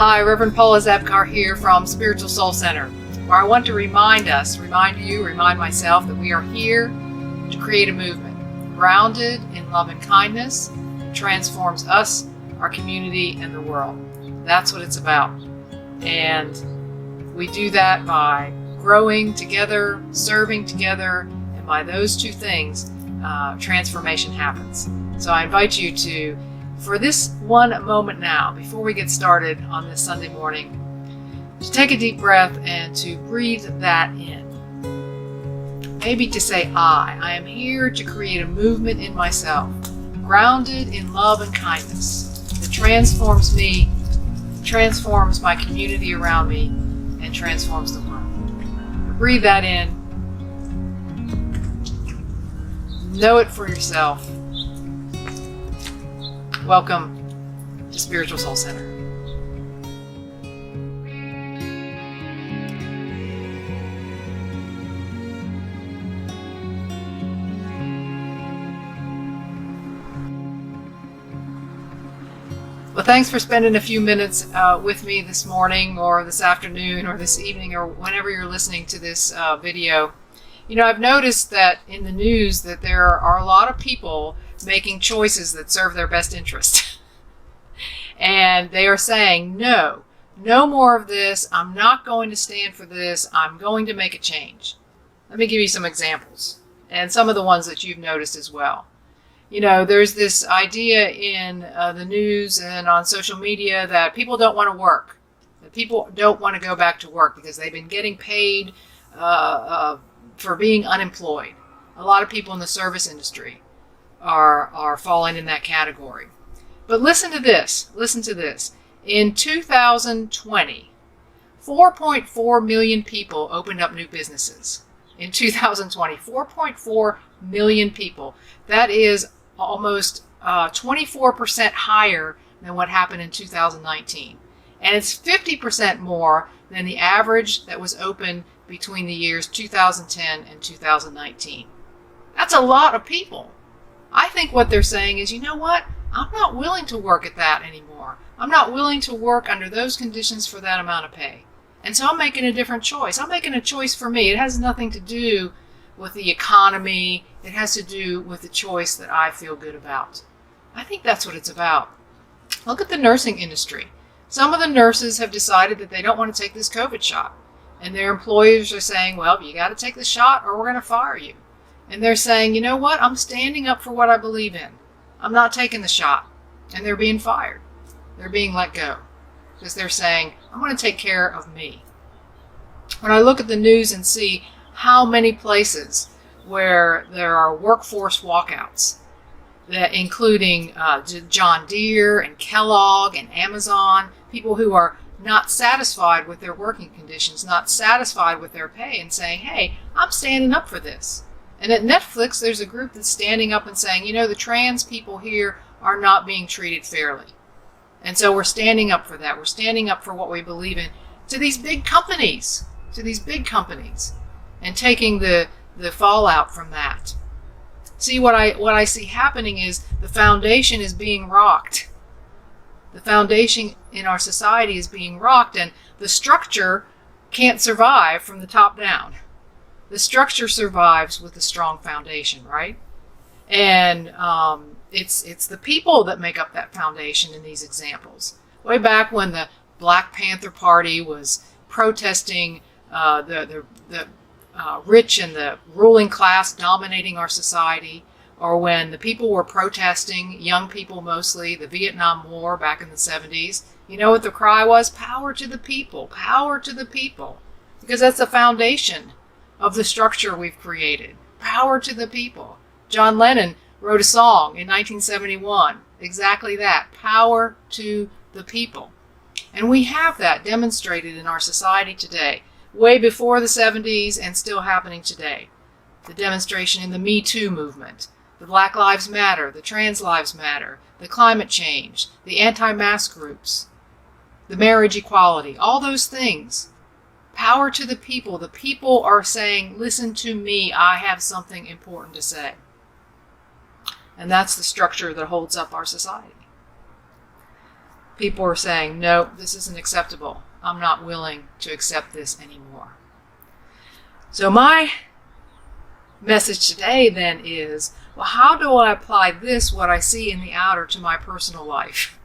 Hi, Reverend Paula Zabkar here from Spiritual Soul Center, where I want to remind myself that we are here to create a movement grounded in love and kindness that transforms us, our community, and the world. That's what it's about. And we do that by growing together, serving together, and by those two things, transformation happens. So I invite you to, for this one moment now, before we get started on this Sunday morning, to take a deep breath and to breathe that in. Maybe to say, I am here to create a movement in myself, grounded in love and kindness, that transforms me, transforms my community around me, and transforms the world. Breathe that in. Know it for yourself. Welcome to Spiritual Soul Center. Well, thanks for spending a few minutes with me this morning or this afternoon or this evening or whenever you're listening to this video. You know, I've noticed that in the news that there are a lot of people making choices that serve their best interest. And they are saying, no more of this. I'm not going to stand for this. I'm going to make a change. Let me give you some examples and some of the ones that you've noticed as well. You know, there's this idea in the news and on social media that people don't want to work, that people don't want to go back to work because they've been getting paid for being unemployed. A lot of people in the service industry are falling in that category. But listen to this. In 2020, 4.4 million people opened up new businesses. In 2020, 4.4 million people. That is almost 24% higher than what happened in 2019. And it's 50% more than the average that was open between the years 2010 and 2019. That's a lot of people. I think what they're saying is, you know what? I'm not willing to work at that anymore. I'm not willing to work under those conditions for that amount of pay. And so I'm making a different choice. I'm making a choice for me. It has nothing to do with the economy. It has to do with the choice that I feel good about. I think that's what it's about. Look at the nursing industry. Some of the nurses have decided that they don't want to take this COVID shot. And their employers are saying, well, you got to take the shot or we're going to fire you. And they're saying, you know what? I'm standing up for what I believe in. I'm not taking the shot. And they're being fired. They're being let go. Because they're saying, I'm going to take care of me. When I look at the news and see how many places where there are workforce walkouts, that including John Deere and Kellogg and Amazon, people who are not satisfied with their working conditions, not satisfied with their pay, and saying, hey, I'm standing up for this. And at Netflix, there's a group that's standing up and saying, you know, the trans people here are not being treated fairly. And so we're standing up for that. We're standing up for what we believe in to these big companies, and taking the fallout from that. See, what I see happening is the foundation is being rocked. The foundation in our society is being rocked, and the structure can't survive from the top down. The structure survives with a strong foundation, right? And it's the people that make up that foundation in these examples. Way back when the Black Panther Party was protesting the rich and the ruling class dominating our society, or when the people were protesting, young people mostly, the Vietnam War back in the 70s, you know what the cry was? Power to the people, power to the people. Because that's the foundation of the structure we've created. Power to the people. John Lennon wrote a song in 1971, exactly that, power to the people. And we have that demonstrated in our society today, way before the 70s and still happening today. The demonstration in the Me Too movement, the Black Lives Matter, the Trans Lives Matter, the climate change, the anti-mask groups, the marriage equality, all those things. Power to the people. The people are saying, listen to me, I have something important to say. And that's the structure that holds up our society. people are saying, no, this isn't acceptable. I'm not willing to accept this anymore. So my message today then is, well, how do I apply this, what I see in the outer, to my personal life?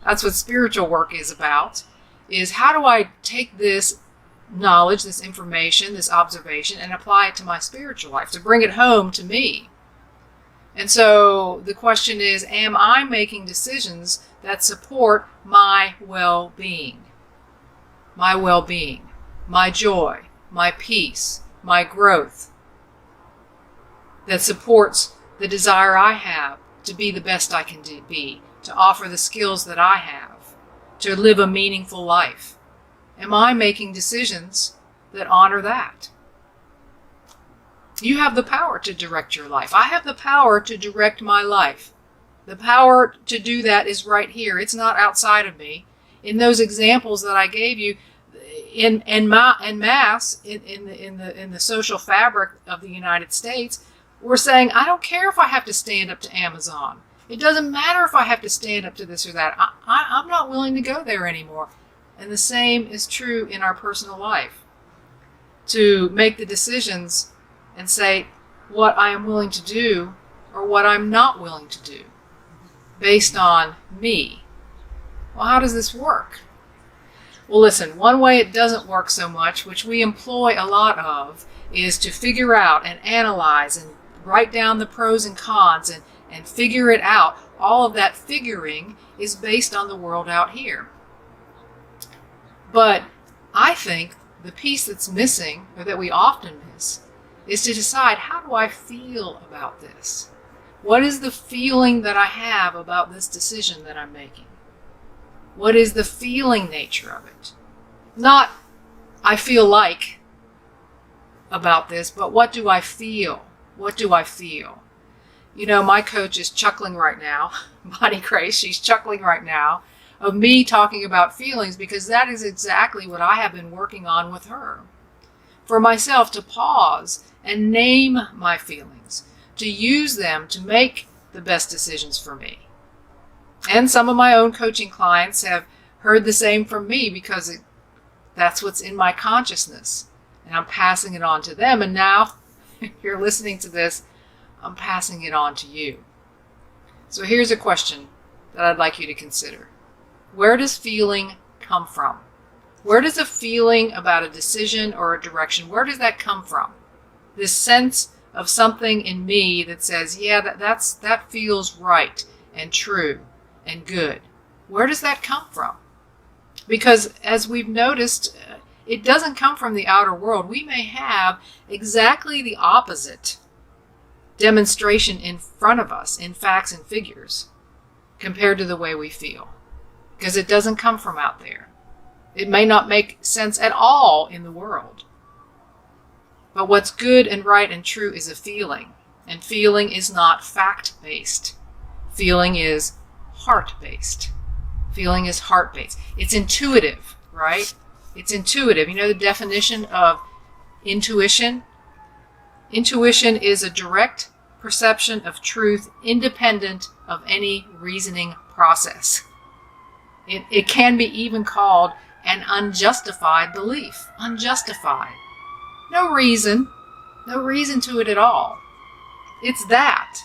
That's what spiritual work is about, is how do I take this knowledge, this information, this observation, and apply it to my spiritual life, to bring it home to me. And so the question is, am I making decisions that support my well-being? My well-being, my joy, my peace, my growth, that supports the desire I have to be the best I can be, to offer the skills that I have, to live a meaningful life. Am I making decisions that honor that? You have the power to direct your life. I have the power to direct my life. The power to do that is right here. It's not outside of me. In those examples that I gave you, in mass, in the social fabric of the United States, we're saying, I don't care if I have to stand up to Amazon. It doesn't matter if I have to stand up to this or that. I'm not willing to go there anymore. And the same is true in our personal life. To make the decisions and say what I am willing to do or what I'm not willing to do based on me. Well, how does this work? Well, listen, one way it doesn't work so much, which we employ a lot of, is to figure out and analyze and write down the pros and cons and figure it out. All of that figuring is based on the world out here. But I think the piece that's missing, or that we often miss, is to decide, how do I feel about this? What is the feeling that I have about this decision that I'm making? What is the feeling nature of it? Not, I feel like about this, but what do I feel? What do I feel? You know, my coach is chuckling right now. Bonnie Grace, she's chuckling right now of me talking about feelings, because that is exactly what I have been working on with her. For myself to pause and name my feelings, to use them to make the best decisions for me. And some of my own coaching clients have heard the same from me, because that's what's in my consciousness. And I'm passing it on to them. And now, if you're listening to this, I'm passing it on to you. So here's a question that I'd like you to consider. Where does feeling come from? Where does a feeling about a decision or a direction, where does that come from? This sense of something in me that says, yeah, that feels right and true and good. Where does that come from? Because as we've noticed, it doesn't come from the outer world. We may have exactly the opposite demonstration in front of us in facts and figures compared to the way we feel, because it doesn't come from out there. It may not make sense at all in the world. But what's good and right and true is a feeling, and feeling is not fact-based. Feeling is heart-based. Feeling is heart-based. It's intuitive, right? It's intuitive. You know the definition of intuition? Intuition is a direct perception of truth independent of any reasoning process. It can be even called an unjustified belief. Unjustified. No reason to it at all. It's that.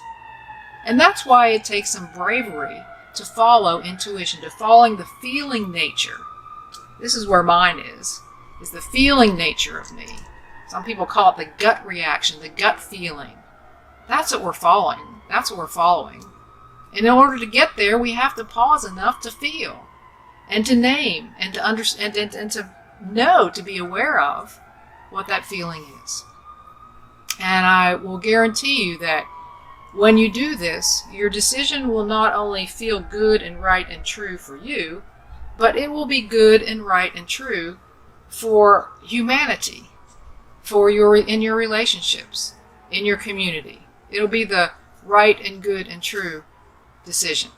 And that's why it takes some bravery to follow intuition, to following the feeling nature. This is where mine is the feeling nature of me. Some people call it the gut reaction, the gut feeling. That's what we're following. That's what we're following. And in order to get there, we have to pause enough to feel and to name and to understand and to know, to be aware of what that feeling is. And I will guarantee you that when you do this, your decision will not only feel good and right and true for you, but it will be good and right and true for humanity, in your relationships, in your community. It'll be the right and good and true decision.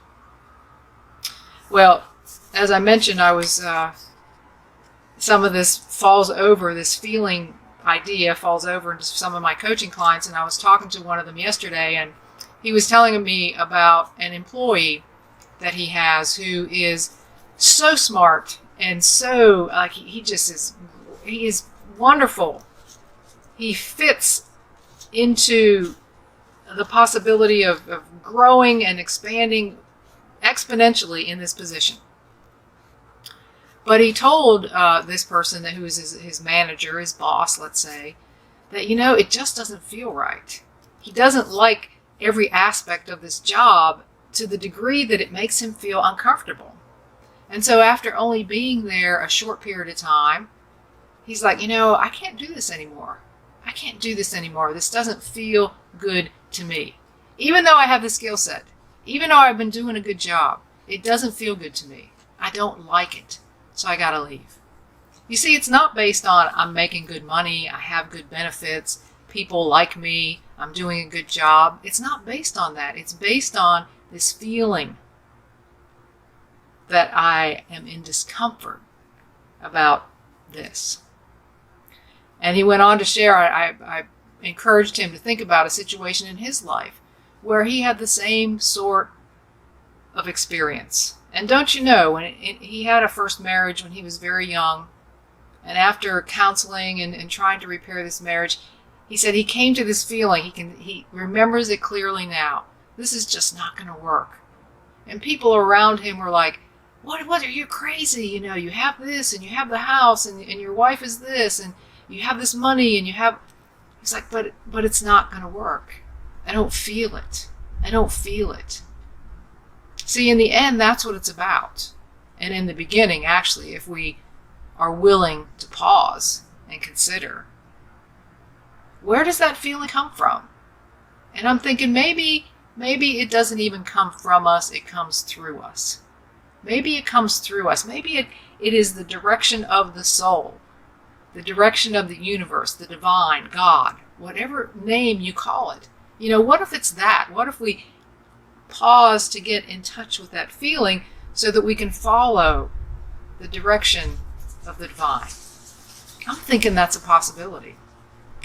Well, as I mentioned, some of this falls over, this feeling idea falls over into some of my coaching clients, and I was talking to one of them yesterday, and he was telling me about an employee that he has who is so smart and so like he is wonderful. He fits into the possibility of growing and expanding exponentially in this position. But he told this person who was his manager, his boss, let's say, that, it just doesn't feel right. He doesn't like every aspect of this job to the degree that it makes him feel uncomfortable. And so after only being there a short period of time, he's like, I can't do this anymore. I can't do this anymore. This doesn't feel good to me. Even though I have the skill set, even though I've been doing a good job, it doesn't feel good to me. I don't like it. So I gotta leave. You see, it's not based on I'm making good money, I have good benefits, people like me, I'm doing a good job. It's not based on that. It's based on this feeling that I am in discomfort about this. And he went on to share, I encouraged him to think about a situation in his life where he had the same sort of experience. And don't you know, when he had a first marriage when he was very young, and after counseling and trying to repair this marriage, he said he came to this feeling, he remembers it clearly now, this is just not going to work. And people around him were like, what are you crazy? You have this, and you have the house, and your wife is this, and you have this money, and he's like, but it's not going to work. I don't feel it. I don't feel it. See, in the end, that's what it's about. And in the beginning, actually, if we are willing to pause and consider, where does that feeling come from? And I'm thinking maybe it doesn't even come from us, it comes through us. Maybe it comes through us. Maybe it is the direction of the soul, the direction of the universe, the divine, God, whatever name you call it. What if it's that? What if we pause to get in touch with that feeling so that we can follow the direction of the divine? I'm thinking that's a possibility.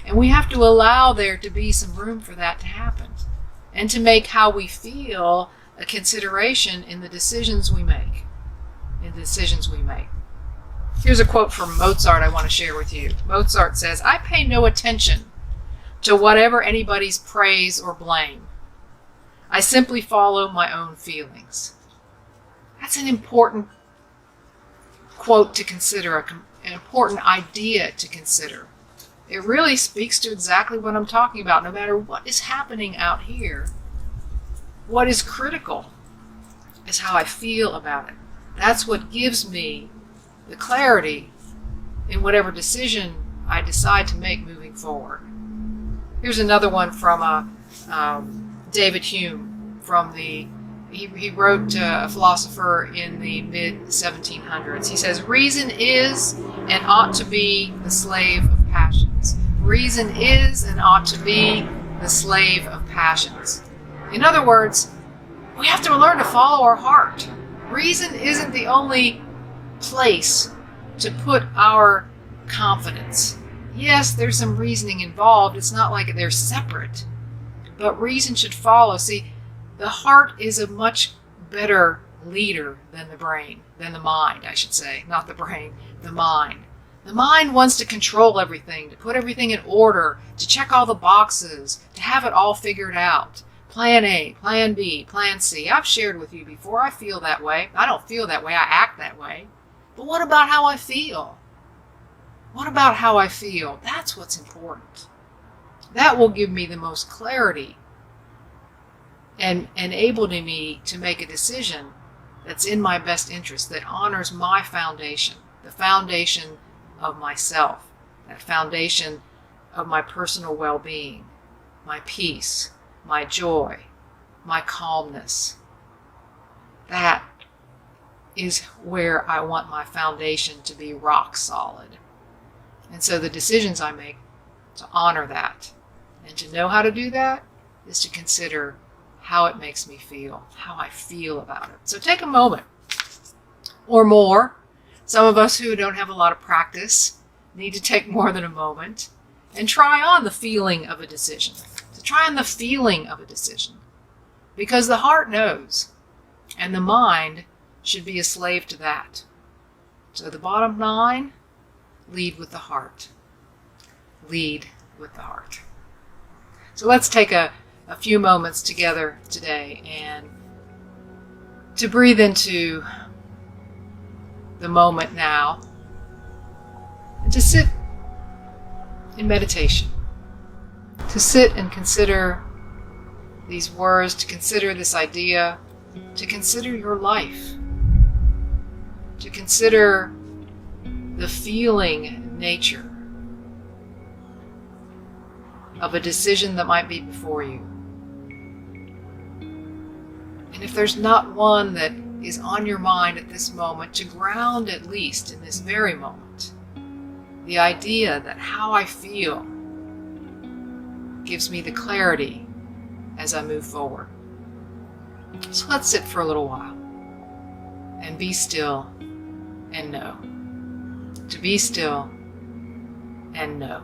And we have to allow there to be some room for that to happen and to make how we feel a consideration in the decisions we make. Here's a quote from Mozart I want to share with you. Mozart says, "I pay no attention to whatever anybody's praise or blame. I simply follow my own feelings." That's an important quote to consider, an important idea to consider. It really speaks to exactly what I'm talking about. No matter what is happening out here, what is critical is how I feel about it. That's what gives me the clarity in whatever decision I decide to make moving forward. Here's another one from David Hume. He wrote a philosopher in the mid-1700s. He says, "Reason is and ought to be the slave of passions. Reason is and ought to be the slave of passions." In other words, we have to learn to follow our heart. Reason isn't the only place to put our confidence. Yes, there's some reasoning involved. It's not like they're separate, but reason should follow. See, the heart is a much better leader than the mind, I should say. Not the brain, the mind. The mind wants to control everything, to put everything in order, to check all the boxes, to have it all figured out. Plan A, Plan B, Plan C. I've shared with you before, I feel that way. I don't feel that way, I act that way. But what about how I feel? What about how I feel? That's what's important. That will give me the most clarity and enabling me to make a decision that's in my best interest, that honors my foundation, the foundation of myself, that foundation of my personal well-being, my peace, my joy, my calmness. That is where I want my foundation to be rock solid. And so the decisions I make to honor that and to know how to do that is to consider how it makes me feel, how I feel about it. So take a moment or more. Some of us who don't have a lot of practice need to take more than a moment and try on the feeling of a decision. To try on the feeling of a decision. Because the heart knows and the mind should be a slave to that. So the bottom line, lead with the heart. Lead with the heart. So let's take a few moments together today and to breathe into the moment now and to sit in meditation, to sit and consider these words, to consider this idea, to consider your life, to consider the feeling nature of a decision that might be before you. And if there's not one that is on your mind at this moment, to ground at least in this very moment the idea that how I feel gives me the clarity as I move forward. So let's sit for a little while and be still and know. To be still and know.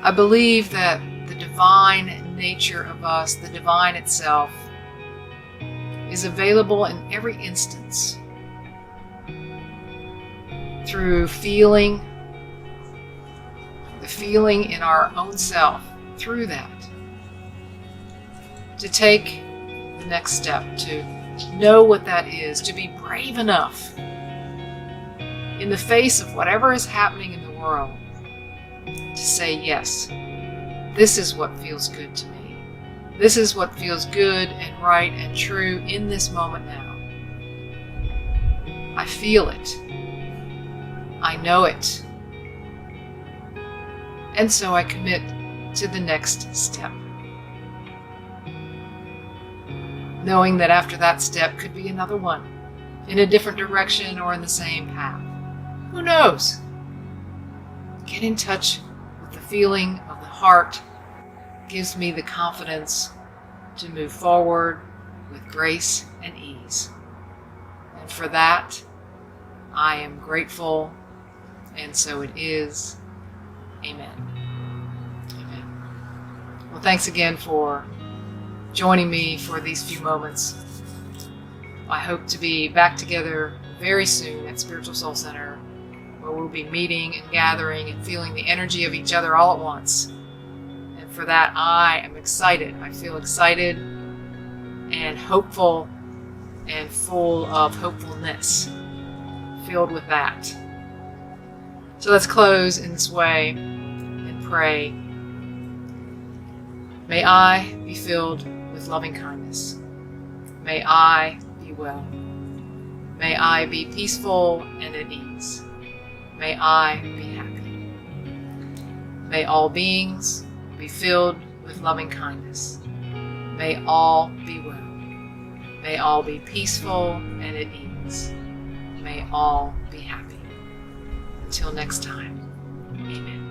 I believe that the divine nature of us, the divine itself, is available in every instance through feeling, the feeling in our own self, through that, to take the next step, to know what that is, to be brave enough in the face of whatever is happening in the world, to say, yes, this is what feels good to me. This is what feels good and right and true in this moment now. I feel it. I know it. And so I commit to the next step. knowing that after that step could be another one, in a different direction or in the same path. Who knows? Get in touch with the feeling of the heart gives me the confidence to move forward with grace and ease. And for that, I am grateful, and so it is. Amen. Amen. Well, thanks again for joining me for these few moments. I hope to be back together very soon at Spiritual Soul Center, where we'll be meeting and gathering and feeling the energy of each other all at once. And for that, I am excited. I feel excited and hopeful and full of hopefulness, filled with that. So let's close in this way and pray. May I be filled with loving kindness. May I be well. May I be peaceful and at ease. May I be happy. May all beings be filled with loving kindness. May all be well. May all be peaceful and at ease. May all be happy. Until next time, amen.